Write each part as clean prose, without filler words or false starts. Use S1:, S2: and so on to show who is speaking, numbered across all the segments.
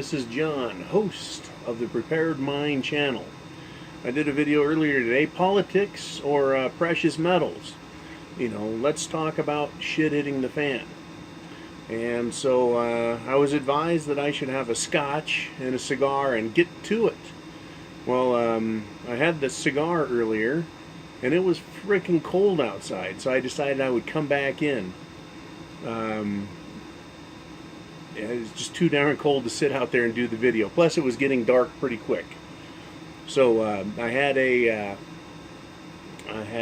S1: this is John, host of the Prepared Mind channel. I did a video earlier today, politics or precious metals. Let's talk about shit hitting the fan. And so I was advised that I should have a scotch and a cigar and get to it. Well, I had the cigar earlier, and it was freaking cold outside, so I decided I would come back in. It was just too darn cold to sit out there and do the video. Plus, it was getting dark pretty quick. So I had an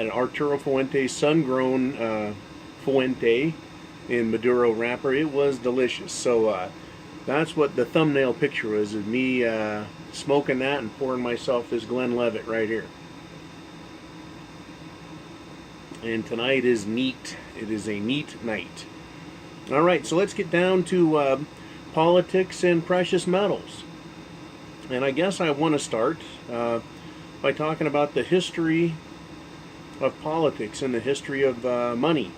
S1: Arturo Fuente sun-grown Fuente in Maduro wrapper. It was delicious. So that's what the thumbnail picture was, of me smoking that and pouring myself this Glenlivet right here. And tonight is neat. It is a neat night. All right, so let's get down to politics and precious metals. And I guess I want to start by talking about the history of politics and the history of money.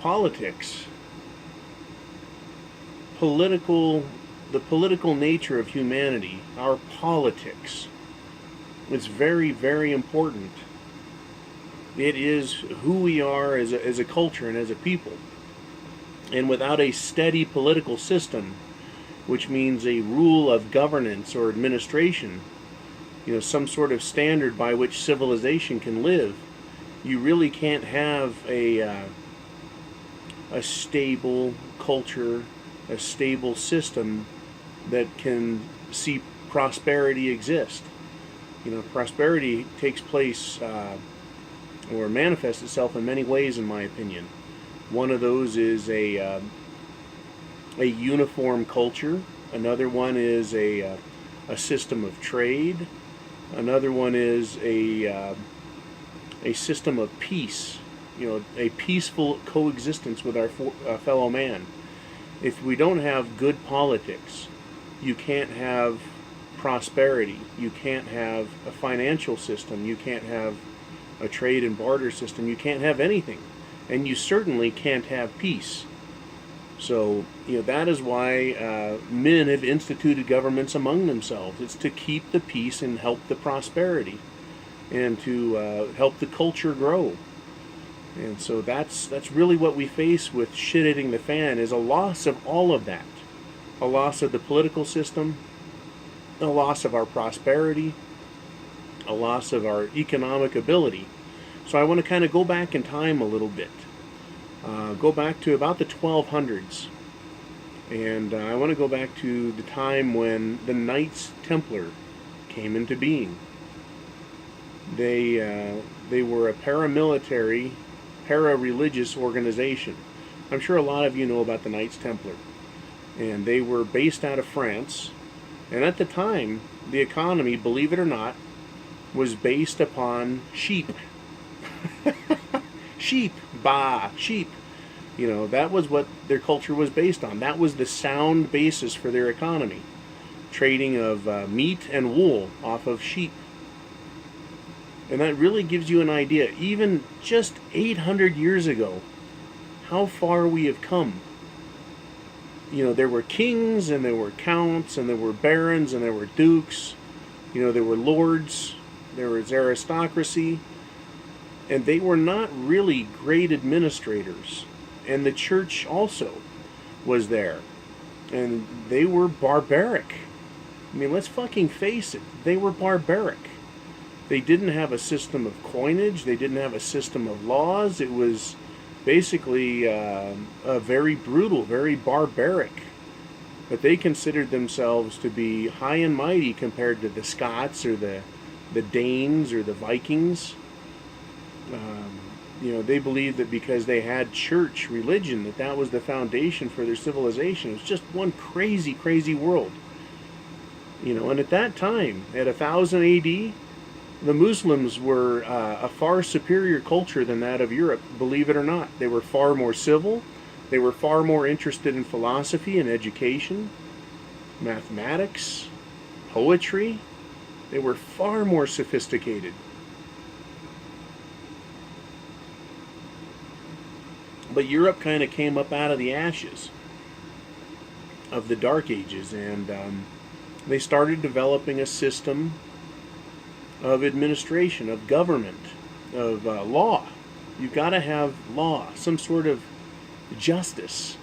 S1: Politics, the political nature of humanity, our politics, is very, very important. It is who we are as a culture and as a people. And without a steady political system, which means a rule of governance or administration, some sort of standard by which civilization can live, you really can't have a stable culture, a stable system that can see prosperity exist. Prosperity takes place or manifests itself in many ways, in my opinion. One of those is a uniform culture. Another one is a system of trade. Another one is a system of peace. A peaceful coexistence with our fellow man. If we don't have good politics, you can't have prosperity. You can't have a financial system. You can't have a trade and barter system. You can't have anything. And you certainly can't have peace. So, that is why men have instituted governments among themselves. It's to keep the peace and help the prosperity, and to help the culture grow. And so that's really what we face with shit hitting the fan, is a loss of all of that. A loss of the political system, a loss of our prosperity, a loss of our economic ability. So I want to kind of go back in time a little bit. Go back to about the 1200s. And I want to go back to the time when the Knights Templar came into being. They were a paramilitary, para-religious organization. I'm sure a lot of you know about the Knights Templar. And they were based out of France. And at the time, the economy, believe it or not, was based upon sheep. Sheep. That was what their culture was based on. That was the sound basis for their economy. Trading of meat and wool off of sheep. And that really gives you an idea, even just 800 years ago, how far we have come. There were kings, and there were counts, and there were barons, and there were dukes. There were lords, there was aristocracy. And they were not really great administrators. And the church also was there. And they were barbaric. Let's fucking face it. They were barbaric. They didn't have a system of coinage. They didn't have a system of laws. It was basically a very brutal, very barbaric. But they considered themselves to be high and mighty compared to the Scots or the Danes or the Vikings. They believed that because they had church religion, that was the foundation for their civilization. It was just one crazy, crazy world. And at that time, at 1000 AD, the Muslims were a far superior culture than that of Europe, believe it or not. They were far more civil. They were far more interested in philosophy and education, mathematics, poetry. They were far more sophisticated. But Europe kind of came up out of the ashes. of the Dark Ages, and they started developing a system of administration, of government, of law. You've got to have law, some sort of justice,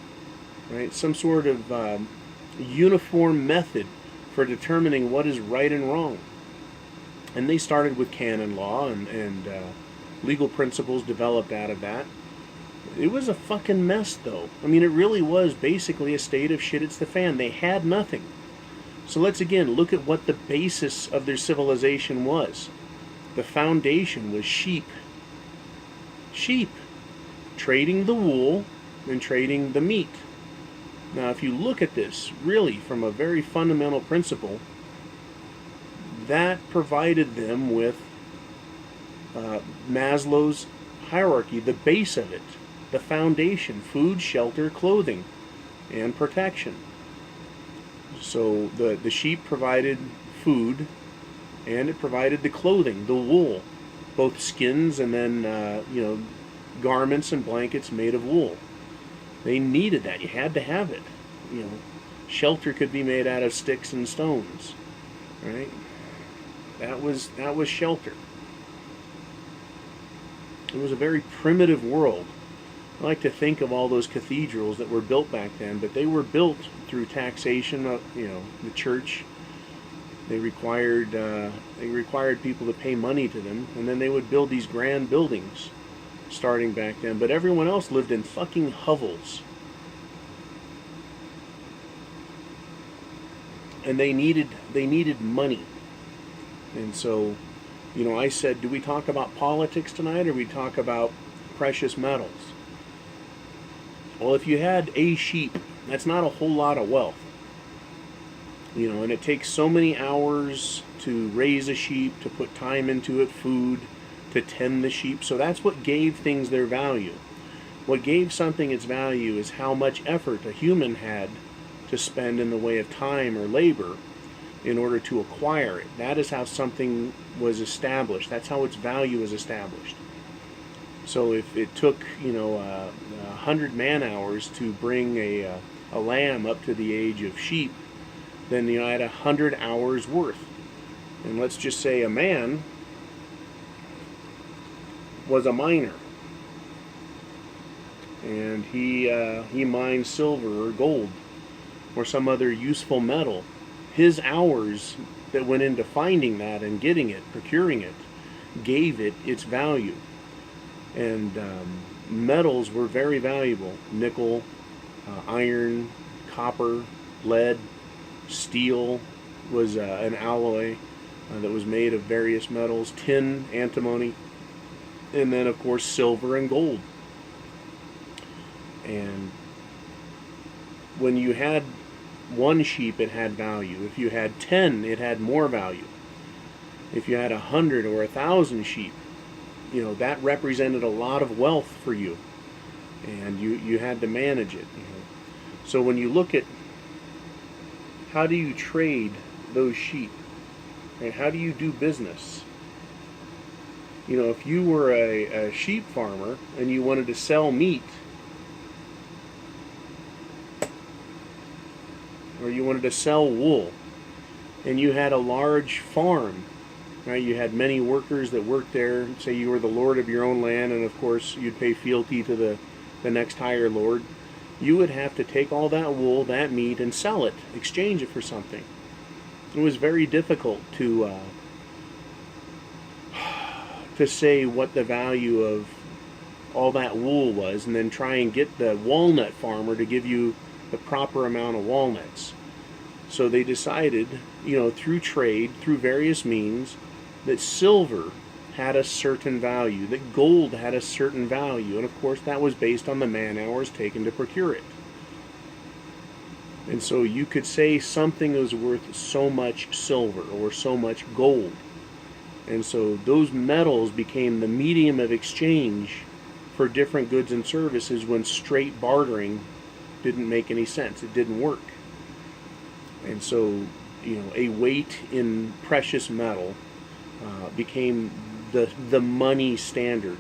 S1: right? Some sort of uniform method for determining what is right and wrong. And they started with canon law, and legal principles developed out of that. It was a fucking mess, though. I mean, it really was basically a state of shit, it's the fan. They had nothing. So let's again look at what the basis of their civilization was. The foundation was sheep. Sheep. Trading the wool and trading the meat. Now, if you look at this really from a very fundamental principle, that provided them with Maslow's hierarchy, the base of it, the foundation: food, shelter, clothing, and protection. So the sheep provided food, and it provided the clothing, the wool, both skins and then garments and blankets made of wool. They needed that. You had to have it. Shelter could be made out of sticks and stones, right? That was shelter. It was a very primitive world. I like to think of all those cathedrals that were built back then, but they were built through taxation of, the church. They required people to pay money to them, and then they would build these grand buildings starting back then. But everyone else lived in fucking hovels. And they needed money. And so, I said, do we talk about politics tonight, or we talk about precious metals? Well, if you had a sheep, that's not a whole lot of wealth. And it takes so many hours to raise a sheep, to put time into it, food, to tend the sheep. So that's what gave things their value. What gave something its value is how much effort a human had to spend in the way of time or labor in order to acquire it. That is how something was established. That's how its value is established. So if it took 100 man hours to bring a lamb up to the age of sheep, then I had 100 hours worth. And let's just say a man was a miner, and he mined silver or gold or some other useful metal. His hours that went into finding that and getting it, procuring it, gave it its value. And metals were very valuable. Nickel, iron, copper, lead, steel was an alloy that was made of various metals, tin, antimony, and then of course silver and gold. And when you had one sheep, it had value. If you had 10, it had more value. If you had 100 or 1,000 sheep, that represented a lot of wealth for you, and you had to manage it. So when you look at how do you trade those sheep, and how do you do business? If you were a sheep farmer and you wanted to sell meat, or you wanted to sell wool, and you had a large farm, right? You had many workers that worked there. Say you were the lord of your own land, and of course you'd pay fealty to the next higher lord. You would have to take all that wool, that meat, and sell it, exchange it for something. It was very difficult to say what the value of all that wool was, and then try and get the walnut farmer to give you the proper amount of walnuts. So they decided, through trade, through various means, that silver had a certain value, that gold had a certain value, and of course that was based on the man hours taken to procure it. And so you could say something was worth so much silver or so much gold. And so those metals became the medium of exchange for different goods and services, when straight bartering didn't make any sense. It didn't work. And so, a weight in precious metal became the money standard.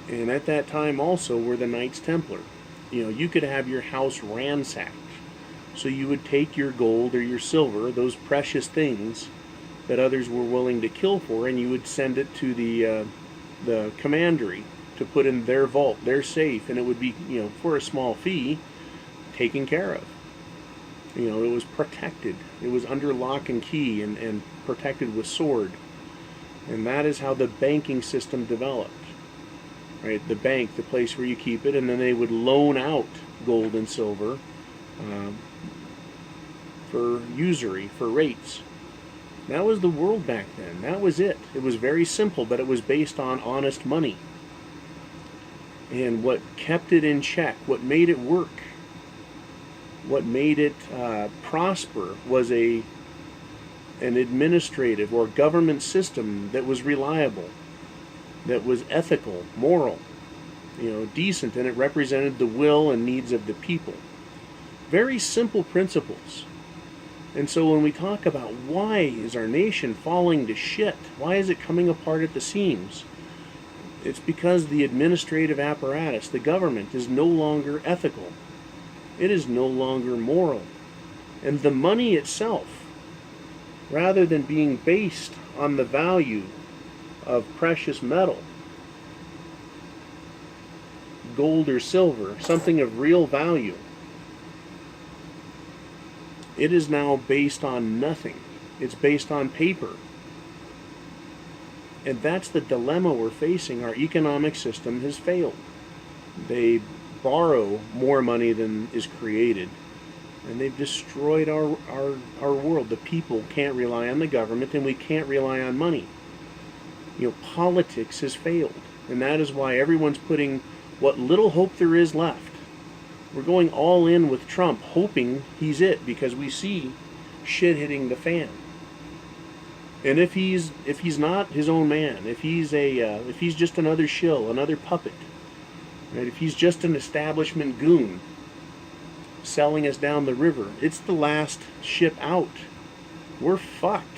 S1: And at that time also were the Knights Templar. You could have your house ransacked. So you would take your gold or your silver, those precious things that others were willing to kill for, and you would send it to the commandery to put in their vault, their safe, and it would be, for a small fee, taken care of. It was protected. It was under lock and key and protected with sword. And that is how the banking system developed. Right? The bank, the place where you keep it, and then they would loan out gold and silver for usury, for rates. That was the world back then. That was it. It was very simple, but it was based on honest money. And what kept it in check, what made it work, what made it prosper was an administrative or government system that was reliable, that was ethical, moral, decent, and it represented the will and needs of the people. Very simple principles. And so when we talk about why is our nation falling to shit, why is it coming apart at the seams, it's because the administrative apparatus, the government, is no longer ethical. It is no longer moral. And the money itself, rather than being based on the value of precious metal, gold or silver, something of real value, it is now based on nothing. It's based on paper. And that's the dilemma we're facing. Our economic system has failed. They borrow more money than is created. And they've destroyed our world. The people can't rely on the government, and we can't rely on money. Politics has failed. And that is why everyone's putting what little hope there is left. We're going all in with Trump, hoping he's it, because we see shit hitting the fan. And if he's not his own man, if he's just another shill, another puppet, right? If he's just an establishment goon selling us down the river, it's the last ship out. We're fucked.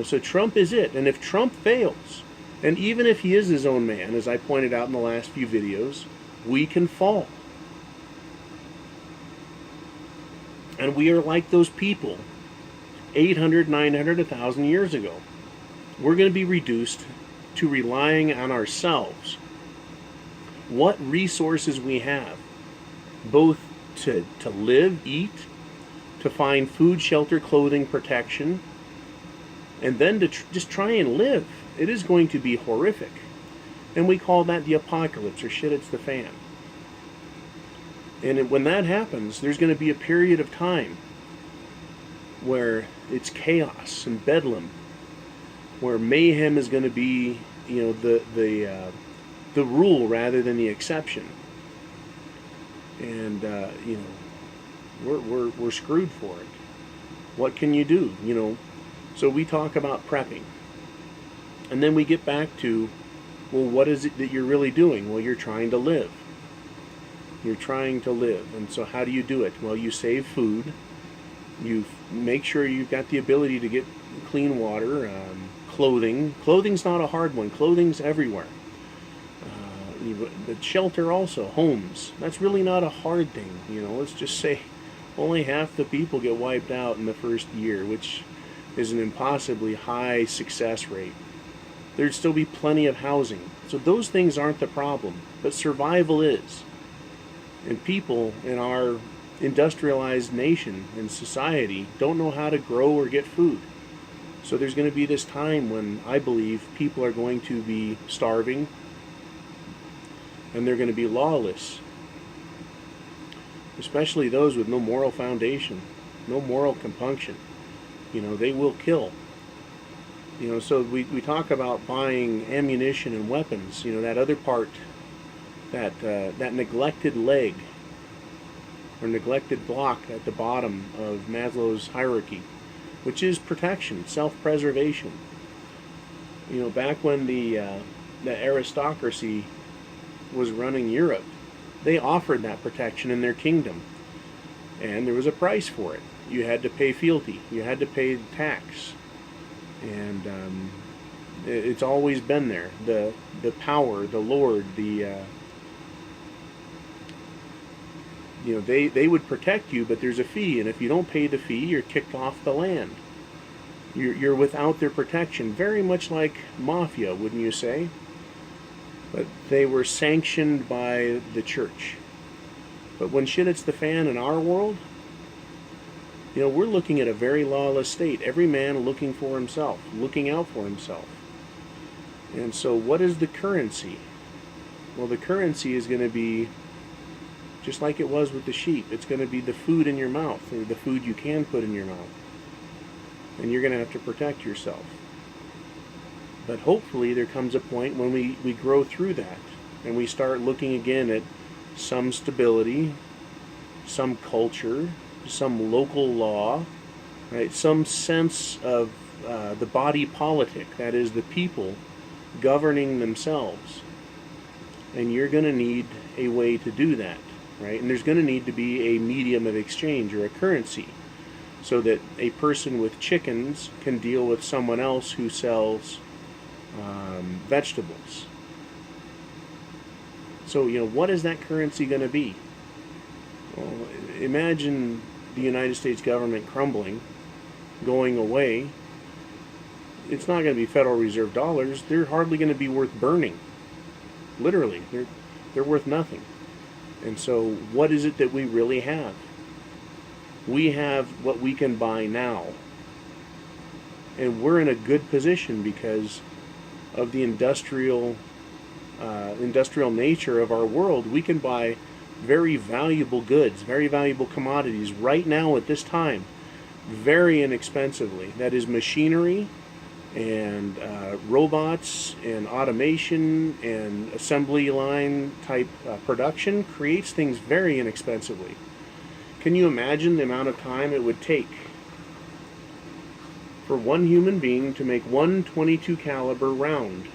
S1: So Trump is it. And if Trump fails, and even if he is his own man, as I pointed out in the last few videos, we can fall. And we are like those people 800, 900, 1,000 years ago. We're going to be reduced to relying on ourselves. What resources we have, both to live, eat, to find food, shelter, clothing, protection, and then to just try and live. It is going to be horrific. And we call that the apocalypse, or shit hits the fan. And when that happens, there's going to be a period of time where it's chaos and bedlam, where mayhem is going to be, the rule rather than the exception. And we're screwed for it. What can you do? So we talk about prepping, and then we get back to, well, what is it that you're really doing? Well, you're trying to live. You're trying to live. And so how do you do it? Well, you save food. You make sure you've got the ability to get clean water, clothing. Clothing's not a hard one. Clothing's everywhere. But shelter also, homes. That's really not a hard thing. Let's just say only half the people get wiped out in the first year, which is an impossibly high success rate. There'd still be plenty of housing. So those things aren't the problem, but survival is. And people in our industrialized nation and society don't know how to grow or get food. So there's going to be this time when I believe people are going to be starving, and they're going to be lawless. Especially those with no moral foundation, no moral compunction. They will kill. So we talk about buying ammunition and weapons. That other part, that neglected leg or neglected block at the bottom of Maslow's hierarchy, which is protection, self-preservation. Back when the aristocracy was running Europe, they offered that protection in their kingdom, and there was a price for it. You had to pay fealty. You had to pay tax, and it's always been there. The power, the lord, the they would protect you, but there's a fee, and if you don't pay the fee, you're kicked off the land. You're without their protection, very much like mafia, wouldn't you say? But they were sanctioned by the church. But when shit hits the fan in our world, we're looking at a very lawless state. Every man looking for himself, looking out for himself. And so what is the currency? Well, the currency is going to be just like it was with the sheep. It's going to be the food in your mouth, or the food you can put in your mouth. And you're going to have to protect yourself. But hopefully there comes a point when we grow through that, and we start looking again at some stability, some culture, some local law, right? Some sense of the body politic, that is, the people governing themselves. And you're going to need a way to do that, right? And there's going to need to be a medium of exchange, or a currency, so that a person with chickens can deal with someone else who sells vegetables. So, what is that currency going to be? Well, imagine the United States government crumbling, going away. It's not going to be Federal Reserve dollars. They're hardly going to be worth burning. Literally, they're worth nothing. And so, what is it that we really have? We have what we can buy now. And we're in a good position because of the industrial nature of our world. We can buy very valuable goods, very valuable commodities right now at this time, very inexpensively. That is, machinery and robots and automation and assembly line type production creates things very inexpensively. Can you imagine the amount of time it would take for one human being to make one .22 caliber round?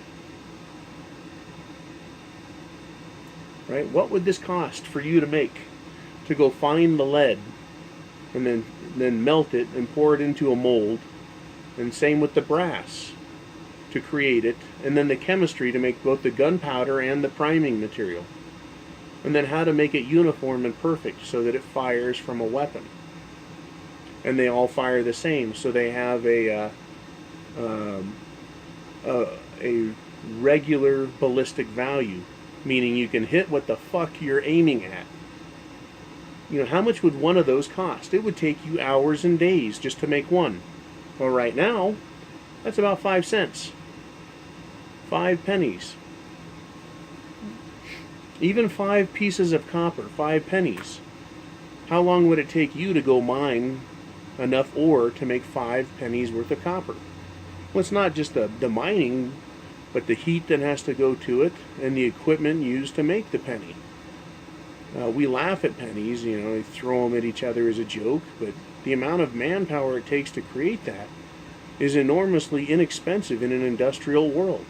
S1: Right? What would this cost for you to make? To go find the lead and then melt it and pour it into a mold, and same with the brass to create it, and then the chemistry to make both the gunpowder and the priming material, and then how to make it uniform and perfect so that it fires from a weapon, and they all fire the same, so they have a regular ballistic value, meaning you can hit what the fuck you're aiming at. How much would one of those cost? It would take you hours and days just to make one. Well, right now, that's about 5 cents. 5 pennies. Even 5 pieces of copper, 5 pennies. How long would it take you to go mine enough ore to make 5 pennies worth of copper? Well, it's not just the mining, but the heat that has to go to it and the equipment used to make the penny. We laugh at pennies, we throw them at each other as a joke, but the amount of manpower it takes to create that is enormously inexpensive in an industrial world.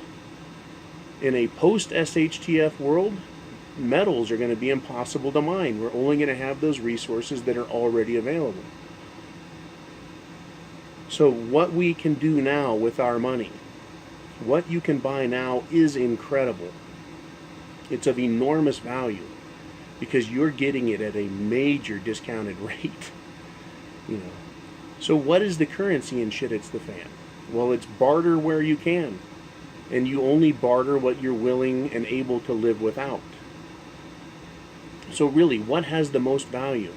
S1: In a post-SHTF world, metals are going to be impossible to mine. We're only going to have those resources that are already available. So what we can do now with our money, what you can buy now, is incredible. It's of enormous value because you're getting it at a major discounted rate. So what is the currency in shit hits the fan? Well, it's barter where you can, and you only barter what you're willing and able to live without. So really, what has the most value?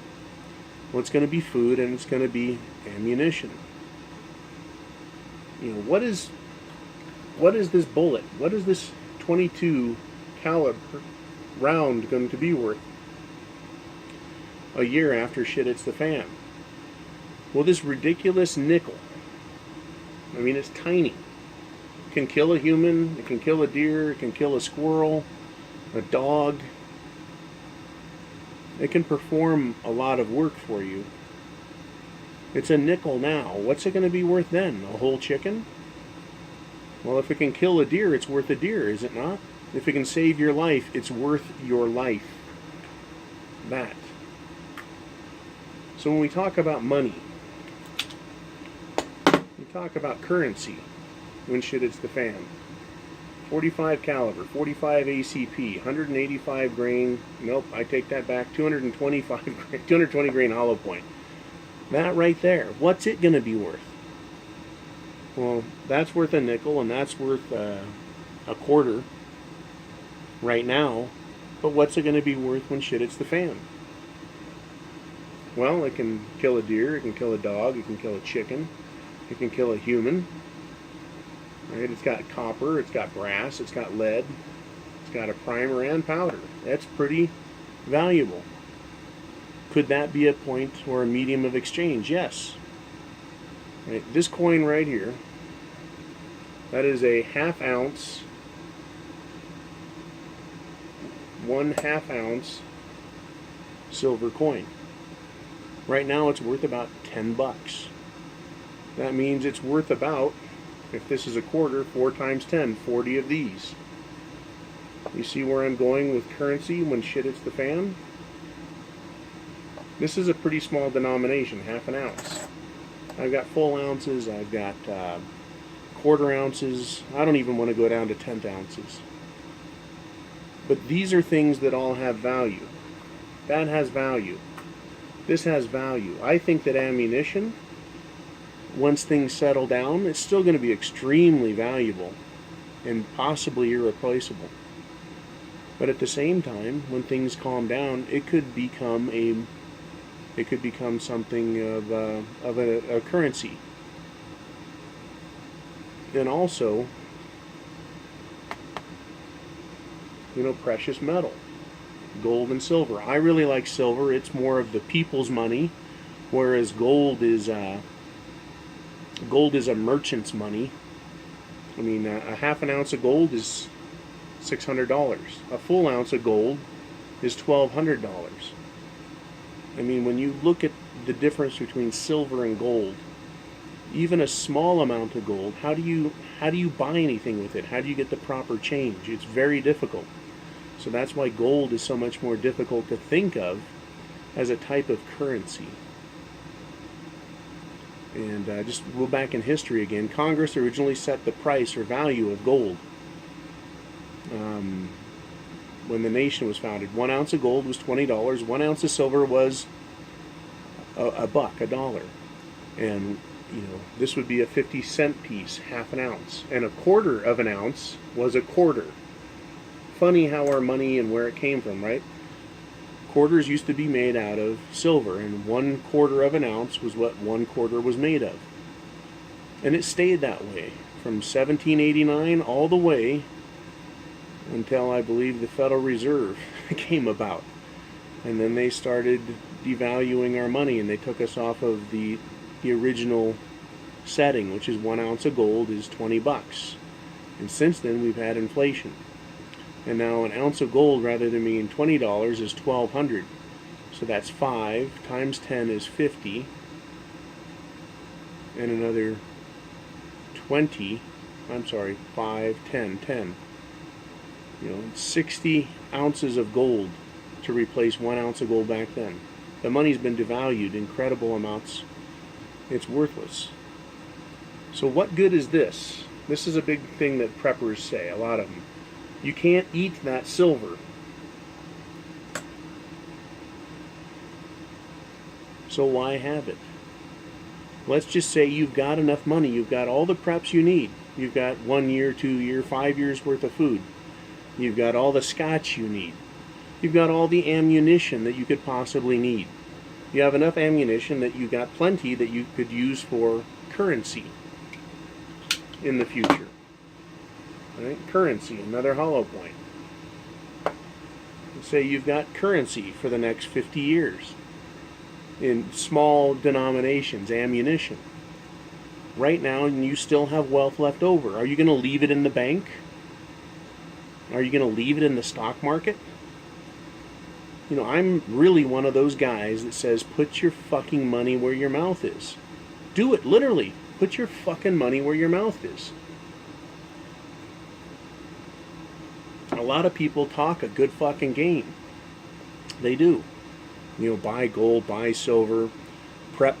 S1: Well, it's going to be food, and it's going to be ammunition. What is this bullet? What is this .22 caliber round going to be worth a year after shit hits the fan? Well, this ridiculous nickel, it's tiny. It can kill a human, it can kill a deer, it can kill a squirrel, a dog. It can perform a lot of work for you. It's a nickel now. What's it going to be worth then? A whole chicken? Well, if it can kill a deer, it's worth a deer, is it not? If it can save your life, it's worth your life. That. So when we talk about money, we talk about currency when shit hits the fan. 45 caliber, 45 ACP, 185 grain. Nope, I take that back. 225 grain, 220 grain hollow point. That right there, what's it going to be worth? Well, that's worth a nickel, and that's worth a quarter right now. But what's it going to be worth when shit hits the fan? Well, it can kill a deer, it can kill a dog, it can kill a chicken, it can kill a human. Right? It's got copper, it's got brass, it's got lead, it's got a primer and powder. That's pretty valuable. Could that be a point or a medium of exchange? Yes. Right? This coin right here, that is a 1/2 ounce, 1/2 ounce silver coin. Right now it's worth about 10 bucks. That means it's worth about, if this is a quarter, 4 times 10, 40 of these. You see where I'm going with currency when shit hits the fan? This is a pretty small denomination, 1/2 ounce. I've got full ounces, I've got quarter ounces. I don't even want to go down to 10th ounces. But these are things that all have value. That has value. This has value. I think that ammunition, once things settle down, it's still going to be extremely valuable and possibly irreplaceable. But at the same time, when things calm down, it could become something of a currency. And also, precious metal, gold and silver. I really like silver. It's more of the people's money, whereas gold is a merchant's money. I mean, a 1/2 ounce of gold is $600. A full ounce of gold is $1,200. I mean, when you look at the difference between silver and gold, even a small amount of gold, how do you buy anything with it? How do you get the proper change? It's very difficult. So that's why gold is so much more difficult to think of as a type of currency. And just go back in history again. Congress originally set the price or value of gold when the nation was founded. 1 ounce of gold was $20. 1 ounce of silver was a buck, $1. And this would be a 50-cent piece, 1/2 ounce. And a quarter of an ounce was a quarter. Funny how our money and where it came from, right? Quarters used to be made out of silver, and 1/4 of an ounce was what 1/4 was made of. And it stayed that way from 1789 all the way until I believe the Federal Reserve came about. And then they started devaluing our money, and they took us off of the original setting, which is 1 ounce of gold is 20 bucks. And since then we've had inflation. And now an ounce of gold, rather than being $20, is $1,200. So that's 5 times 10 is 50. And another 20, 5, 10, 10. 60 ounces of gold to replace 1 ounce of gold back then. The money's been devalued incredible amounts. It's worthless. So what good is this? This is a big thing that preppers say, a lot of them. You can't eat that silver. So why have it? Let's just say you've got enough money. You've got all the preps you need. You've got 1 year, 2 year, 5 years worth of food. You've got all the scotch you need. You've got all the ammunition that you could possibly need. You have enough ammunition that you got plenty that you could use for currency in the future. Right? Currency, another hollow point. Say you've got currency for the next 50 years in small denominations, ammunition. Right now, and you still have wealth left over. Are you going to leave it in the bank? Are you going to leave it in the stock market? I'm really one of those guys that says put your fucking money where your mouth is. Do it, literally. Put your fucking money where your mouth is. A lot of people talk a good fucking game. They do. Buy gold, buy silver, prep.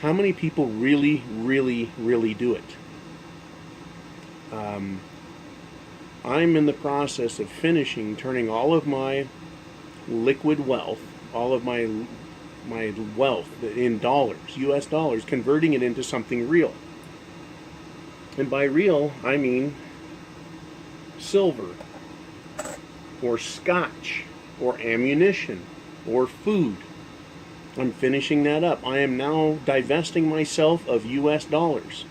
S1: How many people really, really, really do it? I'm in the process of turning all of my liquid wealth, all of my wealth in dollars, US dollars, converting it into something real. And by real, I mean silver, or scotch, or ammunition, or food. I'm finishing that up. I am now divesting myself of US dollars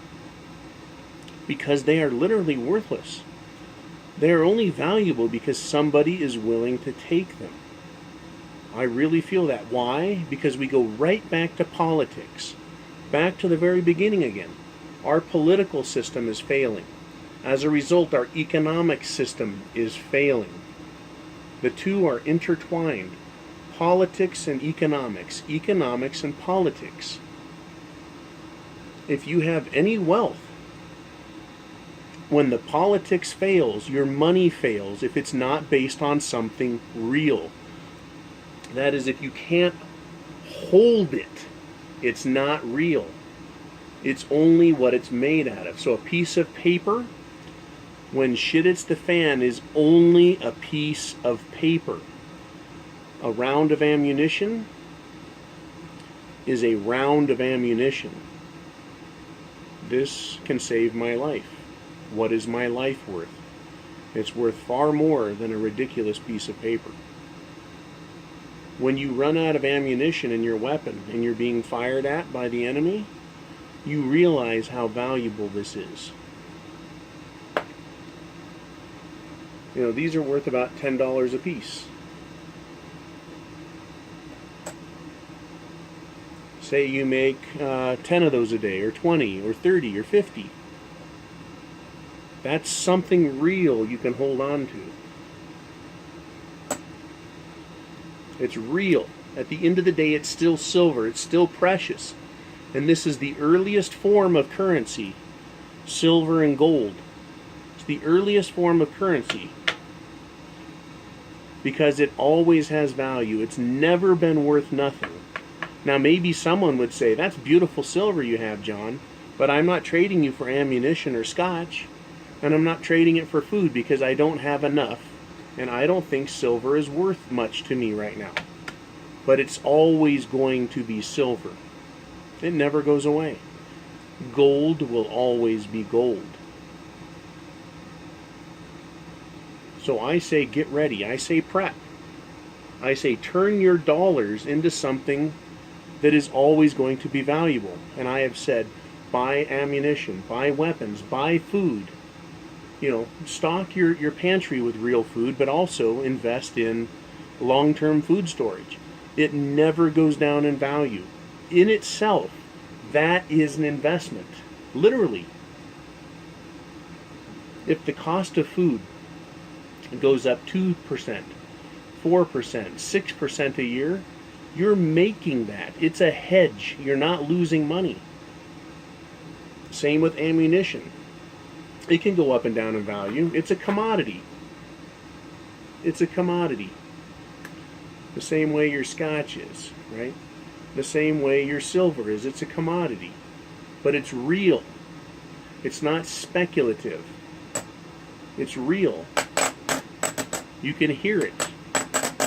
S1: because they are literally worthless. They are only valuable because somebody is willing to take them. I really feel that. Why? Because we go right back to politics, back to the very beginning again. Our political system is failing. As a result, our economic system is failing. The two are intertwined. Politics and economics and politics. If you have any wealth, when the politics fails, your money fails if it's not based on something real. That is, if you can't hold it, it's not real. It's only what it's made out of. So a piece of paper, when shit hits the fan, is only a piece of paper. A round of ammunition is a round of ammunition. This can save my life. What is my life worth? It's worth far more than a ridiculous piece of paper. When you run out of ammunition in your weapon and you're being fired at by the enemy, you realize how valuable this is. You know, these are worth about $10 a piece. Say you make 10 of those a day, or 20, or 30, or 50. That's something real you can hold on to. It's real. At the end of the day, it's still silver. It's still precious. And this is the earliest form of currency, silver and gold. It's the earliest form of currency because it always has value. It's never been worth nothing. Now, maybe someone would say, that's beautiful silver you have, John, but I'm not trading you for ammunition or scotch, and I'm not trading it for food because I don't have enough, and I don't think silver is worth much to me right now. But it's always going to be silver. It never goes away. Gold will always be gold. So I say get ready. I say prep. I say turn your dollars into something that is always going to be valuable. And I have said buy ammunition, buy weapons, buy food. You know, stock your pantry with real food, but also invest in long-term food storage. It never goes down in value. In itself, that is an investment. Literally. If the cost of food goes up 2%, 4%, 6% a year, you're making that. It's a hedge. You're not losing money. Same with ammunition. It can go up and down in value. It's a commodity. It's a commodity. The same way your scotch is, right? The same way your silver is. It's a commodity. But it's real. It's not speculative. It's real. You can hear it.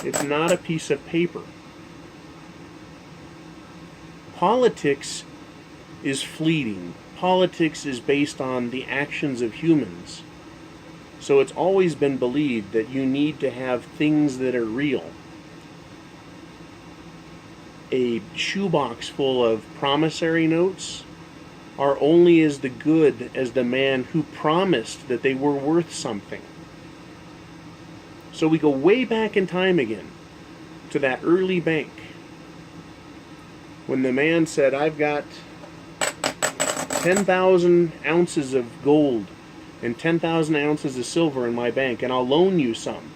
S1: It's not a piece of paper. Politics is fleeting. Politics is based on the actions of humans. So it's always been believed that you need to have things that are real. A shoebox full of promissory notes are only as the good as the man who promised that they were worth something. So we go way back in time again to that early bank when the man said, I've got 10,000 ounces of gold and 10,000 ounces of silver in my bank, and I'll loan you some.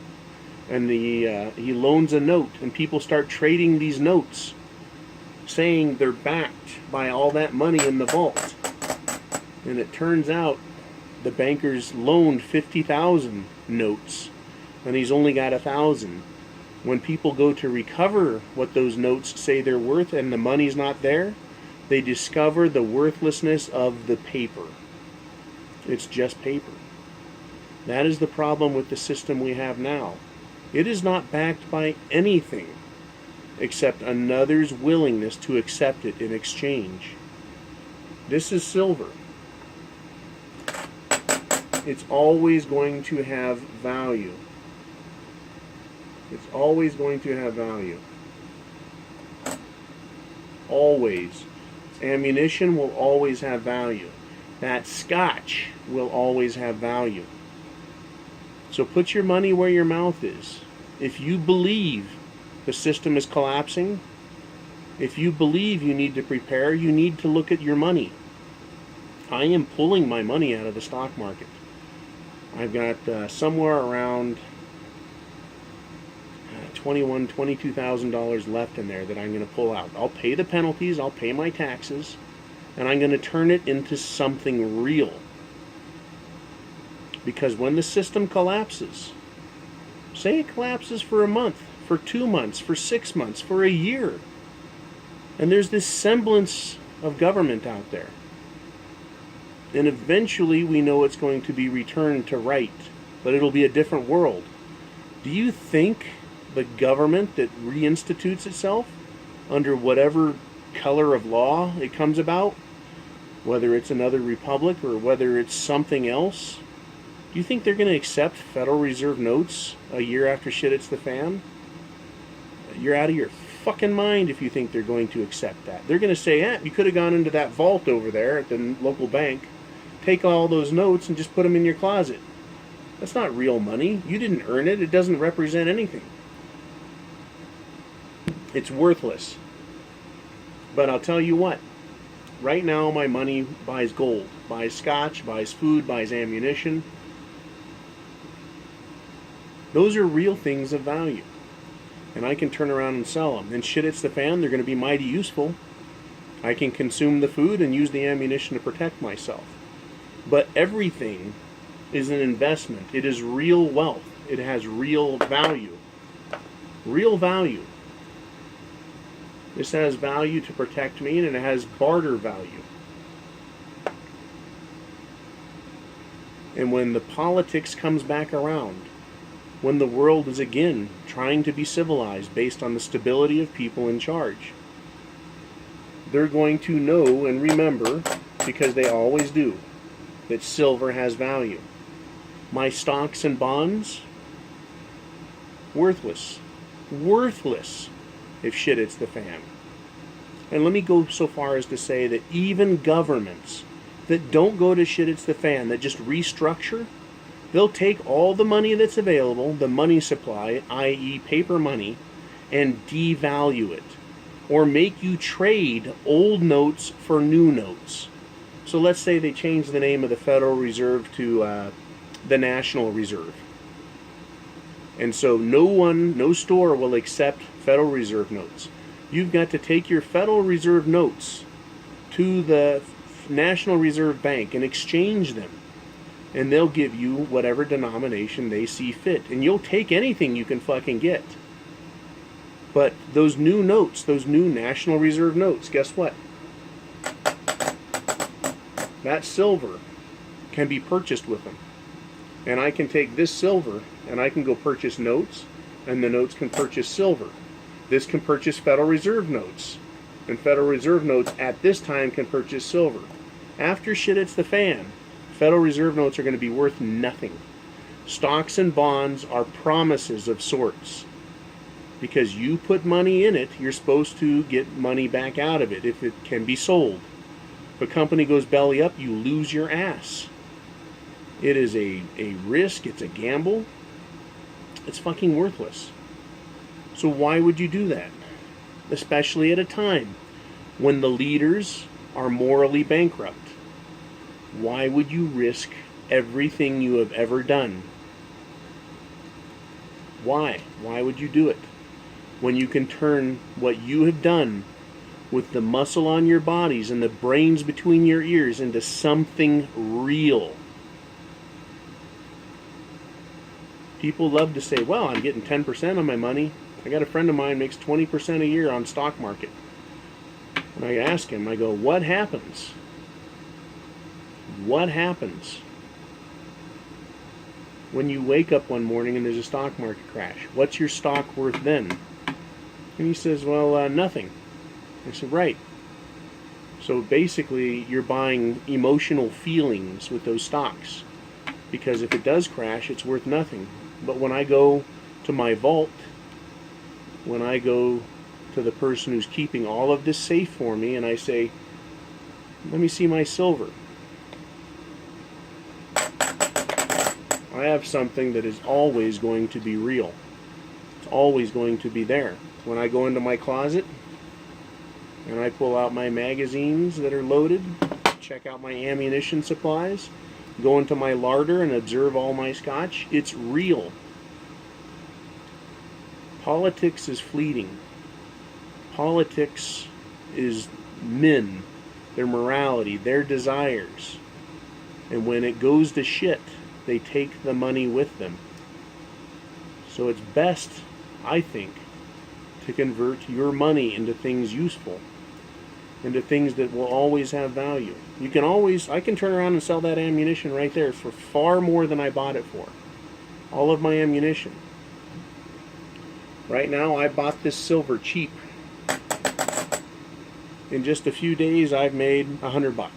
S1: And he loans a note, and people start trading these notes, saying they're backed by all that money in the vault. And it turns out the banker's loaned 50,000 notes, and he's only got 1,000. When people go to recover what those notes say they're worth and the money's not there, they discover the worthlessness of the paper. It's just paper. That is the problem with the system we have now. It is not backed by anything except another's willingness to accept it in exchange. This is silver. It's always going to have value. It's always going to have value. Always. Ammunition will always have value. That scotch will always have value. So put your money where your mouth is. If you believe the system is collapsing, if you believe you need to prepare, you need to look at your money. I am pulling my money out of the stock market. I've got somewhere around $22,000 left in there that I'm going to pull out. I'll pay the penalties, I'll pay my taxes, and I'm going to turn it into something real. Because when the system collapses, say it collapses for a month, for 2 months, for 6 months, for a year, and there's this semblance of government out there, and eventually we know it's going to be returned to right, but it'll be a different world. Do you think the government that reinstitutes itself under whatever color of law it comes about, whether it's another republic or whether it's something else, do you think they're going to accept Federal Reserve notes a year after shit hits the fan? You're out of your fucking mind if you think they're going to accept that. They're going to say, you could have gone into that vault over there at the local bank, take all those notes and just put them in your closet. That's not real money. You didn't earn it. It doesn't represent anything. It's worthless. But I'll tell you what. Right now my money buys gold, buys scotch, buys food, buys ammunition. Those are real things of value. And I can turn around and sell them. And shit hits the fan, they're going to be mighty useful. I can consume the food and use the ammunition to protect myself. But everything is an investment. It is real wealth. It has real value. Real value. This has value to protect me, and it has barter value. And when the politics comes back around, when the world is again trying to be civilized based on the stability of people in charge, they're going to know and remember, because they always do, that silver has value. My stocks and bonds, worthless. Worthless if shit hits the fan. And let me go so far as to say that even governments that don't go to shit hits the fan, that just restructure, they'll take all the money that's available, the money supply, i.e. paper money, and devalue it. Or make you trade old notes for new notes. So let's say they change the name of the Federal Reserve to the National Reserve. And so no store will accept Federal Reserve notes. You've got to take your Federal Reserve notes to the National Reserve Bank and exchange them. And they'll give you whatever denomination they see fit. And you'll take anything you can fucking get. But those new notes, those new National Reserve notes, guess what? That silver can be purchased with them. And I can take this silver and I can go purchase notes, and the notes can purchase silver. This can purchase Federal Reserve notes, and Federal Reserve notes at this time can purchase silver. After shit hits the fan, Federal Reserve notes are going to be worth nothing. Stocks and bonds are promises of sorts. Because you put money in it, you're supposed to get money back out of it if it can be sold. If a company goes belly up, you lose your ass. It is a risk, it's a gamble. It's fucking worthless. So why would you do that? Especially at a time when the leaders are morally bankrupt. Why would you risk everything you have ever done? Why? Why would you do it? When you can turn what you have done with the muscle on your bodies and the brains between your ears into something real. People love to say, well, I'm getting 10% on my money. I got a friend of mine makes 20% a year on stock market. And I ask him, I go, what happens? What happens when you wake up one morning and there's a stock market crash? What's your stock worth then? And he says, well, nothing. I said, right. So basically, you're buying emotional feelings with those stocks. Because if it does crash, it's worth nothing. But when I go to my vault, when I go to the person who's keeping all of this safe for me, and I say, let me see my silver, I have something that is always going to be real. It's always going to be there. When I go into my closet and I pull out my magazines that are loaded, check out my ammunition supplies, go into my larder and observe all my scotch, it's real. Politics is fleeting. Politics is men, their morality, their desires. And when it goes to shit, they take the money with them. So it's best, I think, to convert your money into things useful, into things that will always have value. I can turn around and sell that ammunition right there for far more than I bought it for. All of my ammunition. Right now, I bought this silver cheap. In just a few days, I've made $100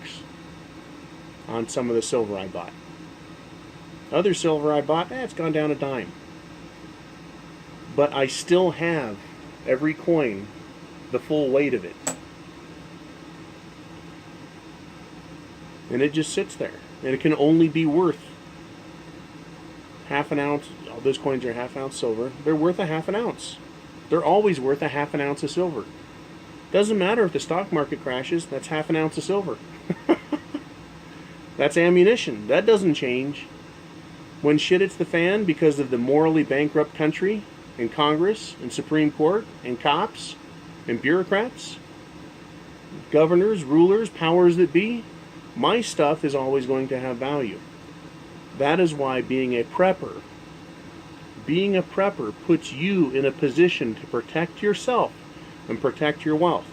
S1: on some of the silver I bought. Other silver I bought, it's gone down a dime. But I still have every coin, the full weight of it. And it just sits there. And it can only be worth half an ounce. All those coins are half ounce silver. They're worth a half an ounce. They're always worth a half an ounce of silver. Doesn't matter if the stock market crashes, that's half an ounce of silver. That's ammunition. That doesn't change. When shit hits the fan because of the morally bankrupt country, and Congress, and Supreme Court, and cops, and bureaucrats, governors, rulers, powers that be, my stuff is always going to have value. That is why being a prepper puts you in a position to protect yourself and protect your wealth.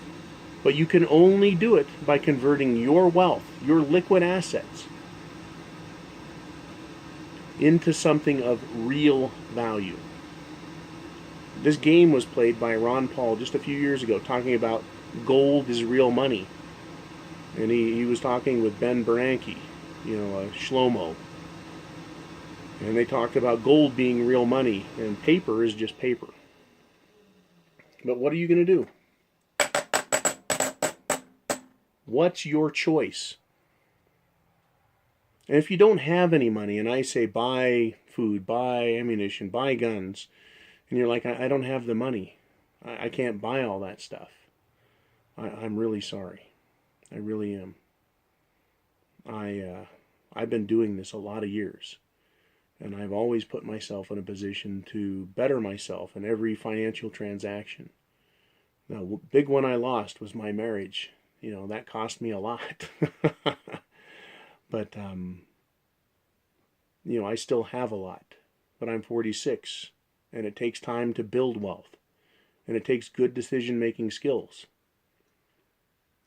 S1: But you can only do it by converting your wealth, your liquid assets, into something of real value. This game was played by Ron Paul just a few years ago, talking about gold is real money. And he was talking with Ben Bernanke, Shlomo. And they talked about gold being real money, and paper is just paper. But what are you going to do? What's your choice? And if you don't have any money, and I say buy food, buy ammunition, buy guns, and you're like, I don't have the money, I can't buy all that stuff, I'm really sorry. I really am. I've been doing this a lot of years, and I've always put myself in a position to better myself in every financial transaction. Now, the big one I lost was my marriage. That cost me a lot. But, I still have a lot. But I'm 46, and it takes time to build wealth, and it takes good decision-making skills.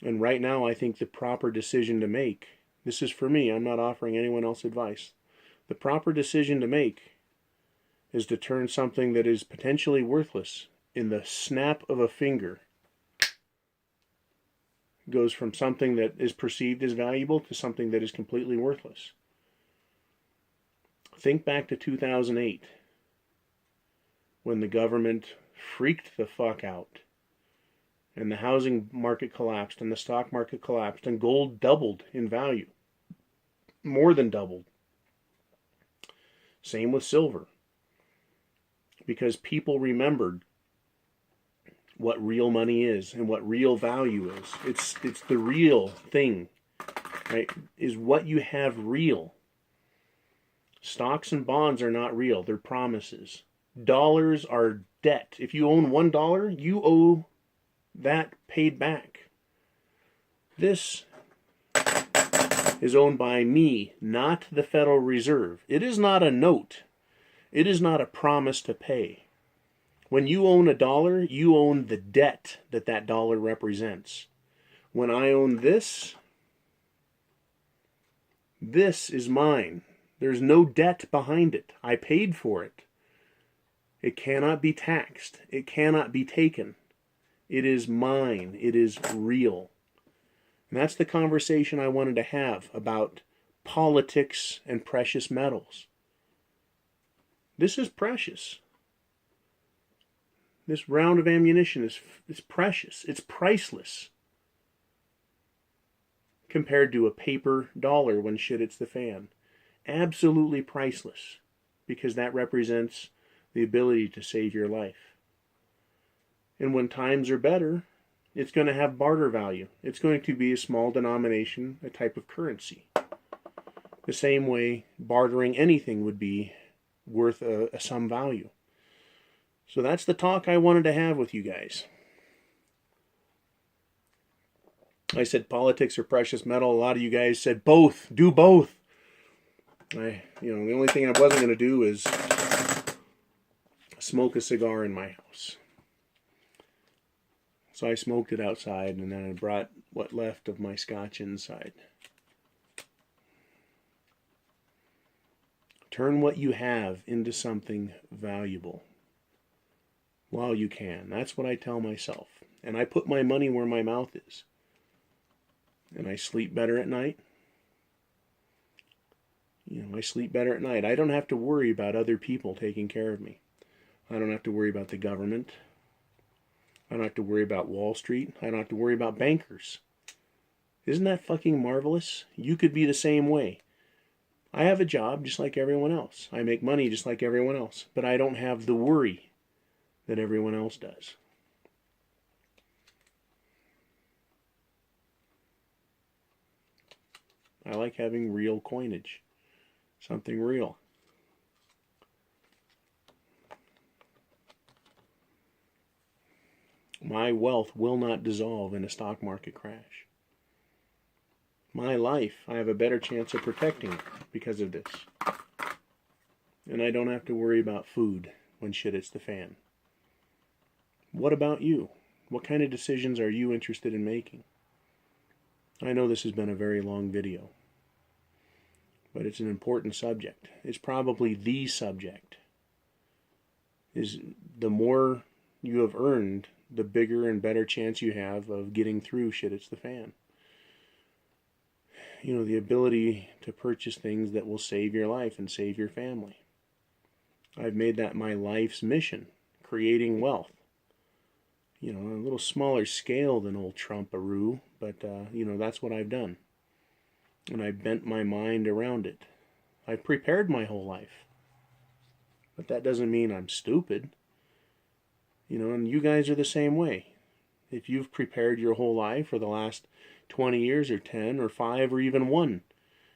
S1: And right now, I think the proper decision to make, this is for me, I'm not offering anyone else advice. The proper decision to make is to turn something that is potentially worthless in the snap of a finger. Goes from something that is perceived as valuable to something that is completely worthless. Think back to 2008, when the government freaked the fuck out, and the housing market collapsed, and the stock market collapsed, and gold doubled in value. More than doubled. Same with silver. Because people remembered what real money is and what real value is. It's the real thing, right? Is what you have real. Stocks and bonds are not real. They're promises. Dollars are debt. If you own $1, you owe that paid back. This is owned by me, not the Federal Reserve. It is not a note. It is not a promise to pay. When you own $1, you own the debt that dollar represents. When I own this is mine. There's no debt behind it. I paid for it. It cannot be taxed. It cannot be taken. It is mine. It is real. And that's the conversation I wanted to have about politics and precious metals. This is precious. This round of ammunition is precious. It's priceless compared to a paper dollar when shit hits the fan. Absolutely priceless, because that represents the ability to save your life. And when times are better, it's going to have barter value. It's going to be a small denomination, a type of currency. The same way bartering anything would be worth some value. So that's the talk I wanted to have with you guys. I said politics or precious metal. A lot of you guys said both. Do both. The only thing I wasn't going to do is smoke a cigar in my house. So I smoked it outside, and then I brought what left of my scotch inside. Turn what you have into something valuable while you can. That's what I tell myself. And I put my money where my mouth is. And I sleep better at night. I sleep better at night. I don't have to worry about other people taking care of me. I don't have to worry about the government. I don't have to worry about Wall Street. I don't have to worry about bankers. Isn't that fucking marvelous? You could be the same way. I have a job just like everyone else. I make money just like everyone else. But I don't have the worry that everyone else does. I like having real coinage. Something real. My wealth will not dissolve in a stock market crash. My life, I have a better chance of protecting because of this. And I don't have to worry about food when shit hits the fan. What about you? What kind of decisions are you interested in making? I know this has been a very long video, but it's an important subject. It's probably the subject. Is the more you have earned, the bigger and better chance you have of getting through shit hits the fan. The ability to purchase things that will save your life and save your family. I've made that my life's mission, creating wealth. A little smaller scale than old Trump-a-roo, but, that's what I've done. And I bent my mind around it. I've prepared my whole life. But that doesn't mean I'm stupid. And you guys are the same way. If you've prepared your whole life for the last 20 years or 10 or 5 or even 1,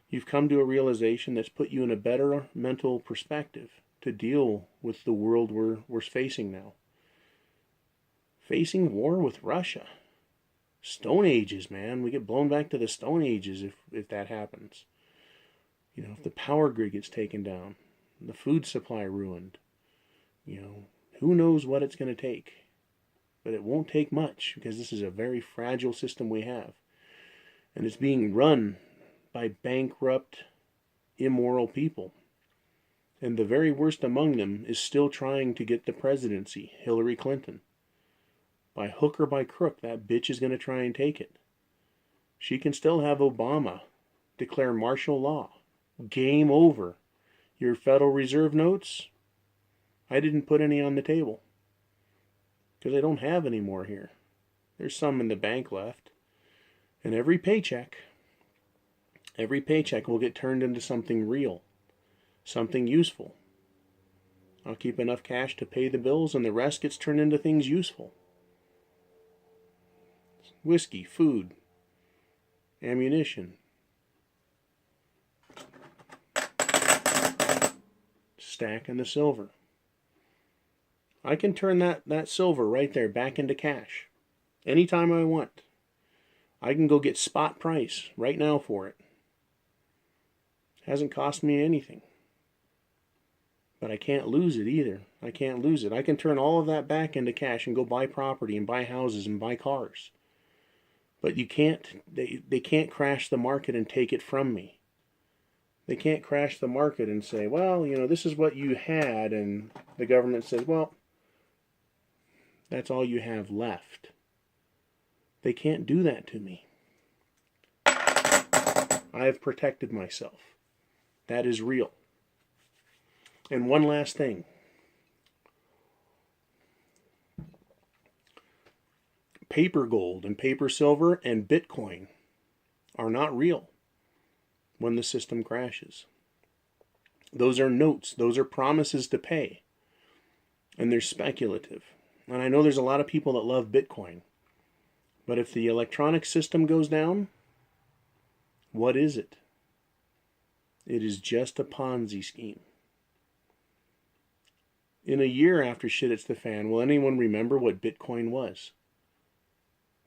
S1: you've come to a realization that's put you in a better mental perspective to deal with the world we're facing now. Facing war with Russia. Stone Ages, man. We get blown back to the Stone Ages if that happens. If the power grid gets taken down, the food supply ruined, who knows what it's going to take. But it won't take much, because this is a very fragile system we have. And it's being run by bankrupt, immoral people. And the very worst among them is still trying to get the presidency, Hillary Clinton. By hook or by crook, that bitch is going to try and take it. She can still have Obama declare martial law. Game over. Your Federal Reserve notes, I didn't put any on the table. Because I don't have any more here. There's some in the bank left. And every paycheck will get turned into something real. Something useful. I'll keep enough cash to pay the bills, and the rest gets turned into things useful. Whiskey, food, ammunition. Stacking the silver. I can turn that silver right there back into cash. Anytime I want. I can go get spot price right now for it. Hasn't cost me anything. But I can't lose it either. I can't lose it. I can turn all of that back into cash and go buy property and buy houses and buy cars. But you can't, they can't crash the market and take it from me. They can't crash the market and say, well, this is what you had, and the government says, well, that's all you have left. They can't do that to me. I have protected myself. That is real. And one last thing. Paper gold and paper silver and Bitcoin are not real when the system crashes. Those are notes. Those are promises to pay. And they're speculative. And I know there's a lot of people that love Bitcoin. But if the electronic system goes down, what is it? It is just a Ponzi scheme. In a year after shit hits the fan, will anyone remember what Bitcoin was?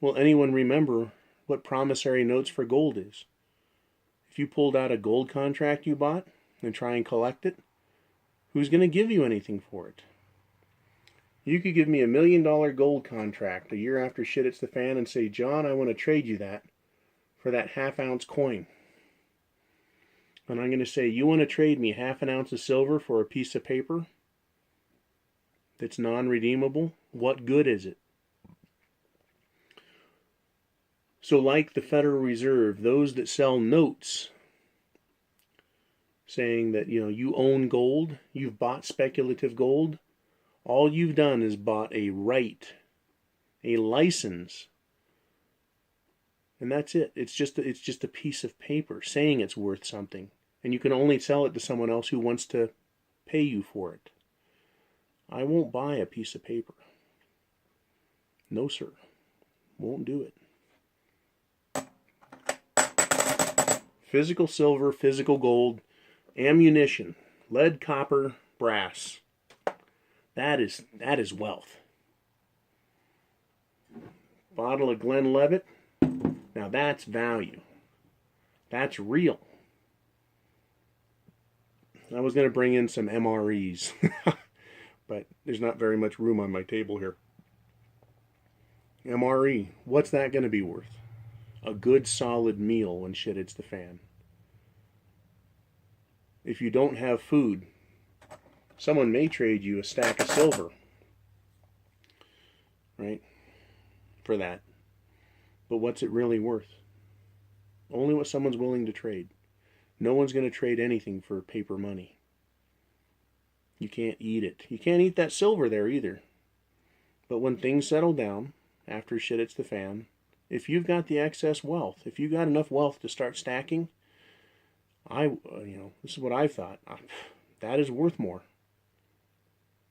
S1: Will anyone remember what promissory notes for gold is? If you pulled out a gold contract you bought and try and collect it, who's going to give you anything for it? You could give me $1 million gold contract a year after shit hits the fan and say, John, I want to trade you that for that half-ounce coin. And I'm going to say, you want to trade me half an ounce of silver for a piece of paper that's non-redeemable? What good is it? So like the Federal Reserve, those that sell notes saying that, you own gold, you've bought speculative gold, all you've done is bought a right, a license, and that's it. It's just a piece of paper saying it's worth something, and you can only sell it to someone else who wants to pay you for it. I won't buy a piece of paper. No, sir. Won't do it. Physical silver, physical gold, ammunition, lead, copper, brass. That is wealth. Bottle of Glenlivet. Now that's value. That's real. I was going to bring in some MREs, but there's not very much room on my table here. MRE, what's that going to be worth? A good solid meal when shit hits the fan. If you don't have food, someone may trade you a stack of silver, right, for that. But what's it really worth? Only what someone's willing to trade. No one's going to trade anything for paper money. You can't eat it. You can't eat that silver there either. But when things settle down, after shit hits the fan, if you've got the excess wealth, if you've got enough wealth to start stacking, this is what I thought. That is worth more.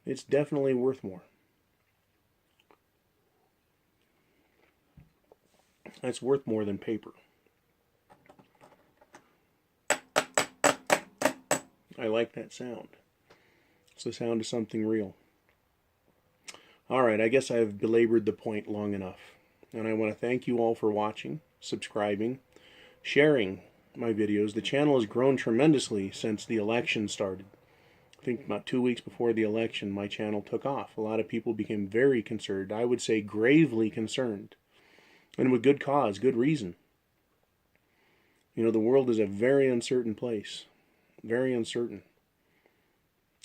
S1: It's definitely worth more. That's worth more than paper. I like that sound. It's the sound of something real. Alright, I guess I've belabored the point long enough. And I want to thank you all for watching, subscribing, sharing my videos. The channel has grown tremendously since the election started. I think about 2 weeks before the election, my channel took off. A lot of people became very concerned. I would say gravely concerned. And with good cause, good reason. The world is a very uncertain place. Very uncertain.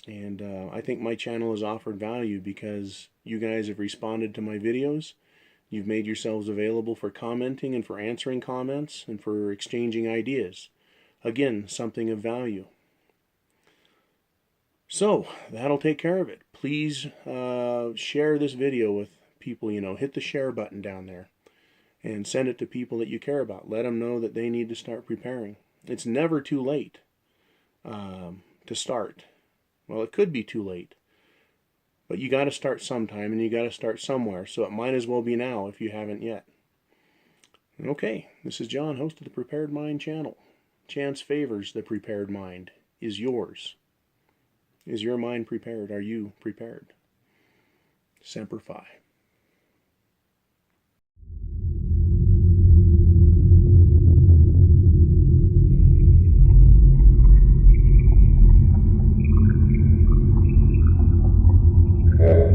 S1: And I think my channel has offered value because you guys have responded to my videos. You've made yourselves available for commenting and for answering comments and for exchanging ideas. Again, something of value. So, that'll take care of it. Please share this video with people, hit the share button down there. And send it to people that you care about. Let them know that they need to start preparing. It's never too late to start. Well, it could be too late. But you got to start sometime, and you got to start somewhere. So it might as well be now if you haven't yet. Okay, this is John, host of the Prepared Mind channel. Chance favors the prepared mind. Is yours. Is your mind prepared? Are you prepared? Semper Fi.
S2: Yeah.